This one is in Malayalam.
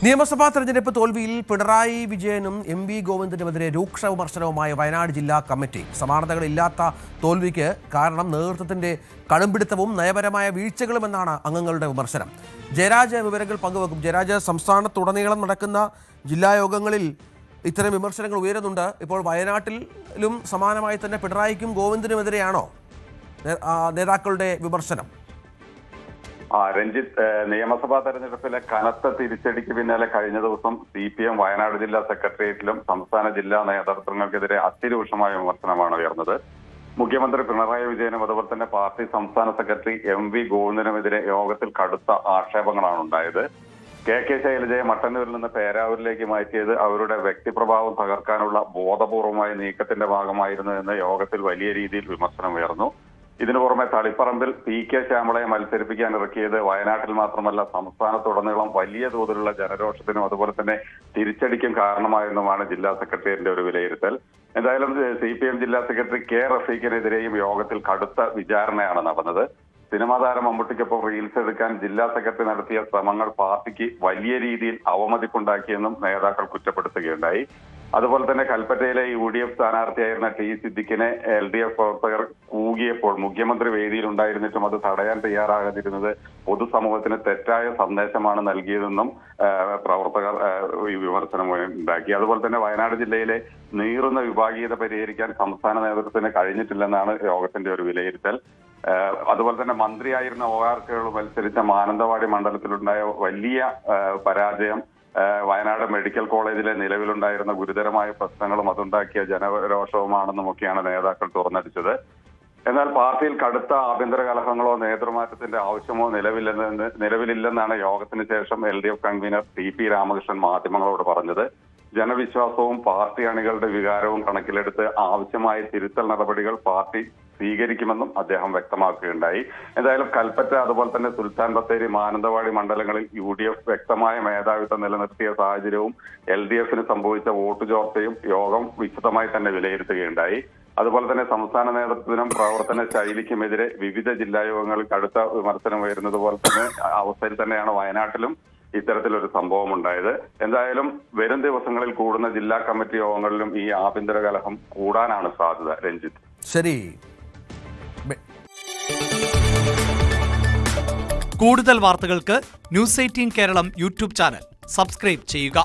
നിയമസഭാ തെരഞ്ഞെടുപ്പ് തോൽവിയിൽ പിണറായി വിജയനും എം.വി. ഗോവിന്ദനുമെതിരെ രൂക്ഷ വിമർശനവുമായി വയനാട് ജില്ലാ കമ്മിറ്റി. സമാനതകളില്ലാത്ത തോൽവിക്ക് കാരണം നേതൃത്വത്തിന്റെ കടുംപിടുത്തവും നയപരമായ വീഴ്ചകളുമെന്നാണ് അംഗങ്ങളുടെ വിമർശനം. ജയരാജ് വിവരങ്ങൾ പങ്കുവെക്കും. ജയരാജ്, സംസ്ഥാനത്തുടനീളം നടക്കുന്ന ജില്ലാ യോഗങ്ങളിൽ ഇത്തരം വിമർശനങ്ങൾ ഉയരുന്നുണ്ട്. ഇപ്പോൾ വയനാട്ടിലും സമാനമായി തന്നെ പിണറായിക്കും ഗോവിന്ദനുമെതിരെയാണോ നേതാക്കളുടെ വിമർശനം? രഞ്ജിത്ത്, നിയമസഭാ തെരഞ്ഞെടുപ്പിലെ കനത്ത തിരിച്ചടിക്ക് പിന്നാലെ കഴിഞ്ഞ ദിവസം CPM വയനാട് ജില്ലാ സെക്രട്ടേറിയറ്റിലും സംസ്ഥാന ജില്ലാ നേതൃത്വങ്ങൾക്കെതിരെ അതിരൂക്ഷമായ വിമർശനമാണ് ഉയർന്നത്. മുഖ്യമന്ത്രി പിണറായി വിജയനും അതുപോലെ തന്നെ പാർട്ടി സംസ്ഥാന സെക്രട്ടറി M.V. ഗോവിന്ദനുമെതിരെ യോഗത്തിൽ കടുത്ത ആക്ഷേപങ്ങളാണ് ഉണ്ടായത്. K. ശൈലജയെ മട്ടന്നൂരിൽ നിന്ന് പേരാവൂരിലേക്ക് മാറ്റിയത് അവരുടെ വ്യക്തിപ്രഭാവം തകർക്കാനുള്ള ബോധപൂർവമായ നീക്കത്തിന്റെ ഭാഗമായിരുന്നു എന്ന് യോഗത്തിൽ വലിയ രീതിയിൽ വിമർശനം ഉയർന്നു. ഇതിനു പുറമെ തളിപ്പറമ്പിൽ P.K. ശ്യാമളയെ മത്സരിപ്പിക്കാൻ ഇറക്കിയത് വയനാട്ടിൽ മാത്രമല്ല സംസ്ഥാനത്തുടനീളം വലിയ തോതിലുള്ള ജനരോഷത്തിനും അതുപോലെ തന്നെ തിരിച്ചടിക്കും കാരണമായെന്നുമാണ് ജില്ലാ സെക്രട്ടേറിയറ്റിന്റെ ഒരു വിലയിരുത്തൽ. എന്തായാലും CPM ജില്ലാ സെക്രട്ടറി K. റഫീഖിനെതിരെയും യോഗത്തിൽ കടുത്ത വിചാരണയാണ് നടന്നത്. സിനിമാ താരം മമ്മൂട്ടിക്കൊപ്പം റീൽസ് എടുക്കാൻ ജില്ലാ സെക്രട്ടറി നടത്തിയ ശ്രമങ്ങൾ പാർട്ടിക്ക് വലിയ രീതിയിൽ അവമതിപ്പുണ്ടാക്കിയെന്നും നേതാക്കൾ കുറ്റപ്പെടുത്തുകയുണ്ടായി. അതുപോലെ തന്നെ കൽപ്പറ്റയിലെ UDF സ്ഥാനാർത്ഥിയായിരുന്ന T. സിദ്ദിഖിനെ LDF പ്രവർത്തകർ കൂകിയപ്പോൾ മുഖ്യമന്ത്രി വേദിയിൽ ഉണ്ടായിരുന്നിട്ടും അത് തടയാൻ തയ്യാറാകാതിരുന്നത് പൊതുസമൂഹത്തിന് തെറ്റായ സന്ദേശമാണ് നൽകിയതെന്നും പ്രവർത്തകർ വിമർശനം ഉണ്ടാക്കി. അതുപോലെ തന്നെ വയനാട് ജില്ലയിലെ നീറുന്ന വിഭാഗീയത പരിഹരിക്കാൻ സംസ്ഥാന നേതൃത്വത്തിന് കഴിഞ്ഞിട്ടില്ലെന്നാണ് യോഗത്തിന്റെ ഒരു വിലയിരുത്തൽ. അതുപോലെ തന്നെ മന്ത്രിയായിരുന്ന OR കേളു മത്സരിച്ച മാനന്തവാടി മണ്ഡലത്തിലുണ്ടായ വലിയ പരാജയം വയനാട് മെഡിക്കൽ കോളേജിലെ നിലവിലുണ്ടായിരുന്ന ഗുരുതരമായ പ്രശ്നങ്ങളും അതുണ്ടാക്കിയ ജനരോഷവുമാണെന്നുമൊക്കെയാണ് നേതാക്കൾ തുറന്നടിച്ചത്. എന്നാൽ പാർട്ടിയിൽ കടുത്ത ആഭ്യന്തര കലഹങ്ങളോ നേതൃമാറ്റത്തിന്റെ ആവശ്യമോ നിലവിലില്ലെന്നാണ് യോഗത്തിന് ശേഷം LDF കൺവീനർ TP രാമകൃഷ്ണൻ മാധ്യമങ്ങളോട് പറഞ്ഞത്. ജനവിശ്വാസവും പാർട്ടി അണികളുടെ വികാരവും കണക്കിലെടുത്ത് ആവശ്യമായ തിരുത്തൽ നടപടികൾ പാർട്ടി സ്വീകരിക്കുമെന്നും അദ്ദേഹം വ്യക്തമാക്കുകയുണ്ടായി. എന്തായാലും കൽപ്പറ്റ അതുപോലെ തന്നെ സുൽത്താൻ ബത്തേരി മാനന്തവാടി മണ്ഡലങ്ങളിൽ UDF വ്യക്തമായ മേധാവിത്വം നിലനിർത്തിയ സാഹചര്യവും LDFന് സംഭവിച്ച വോട്ട് ചോർച്ചയും യോഗം വിശദമായി തന്നെ വിലയിരുത്തുകയുണ്ടായി. അതുപോലെ തന്നെ സംസ്ഥാന നേതൃത്വത്തിനും പ്രവർത്തന ശൈലിക്കുമെതിരെ വിവിധ ജില്ലാ യോഗങ്ങളിൽ കടുത്ത വിമർശനം ഉയരുന്നത് പോലെ തന്നെ അവസ്ഥയിൽ തന്നെയാണ് വയനാട്ടിലും ഇത്തരത്തിലൊരു സംഭവം ഉണ്ടായത്. എന്തായാലും വരും ദിവസങ്ങളിൽ കൂടുന്ന ജില്ലാ കമ്മിറ്റി യോഗങ്ങളിലും ഈ ആഭ്യന്തര കലഹം കൂടാനാണ് സാധ്യത. രഞ്ജിത്ത്, ശരി. കൂടുതൽ വാർത്തകൾക്ക് News 18 Keralam YouTube channel subscribe ചെയ്യുക.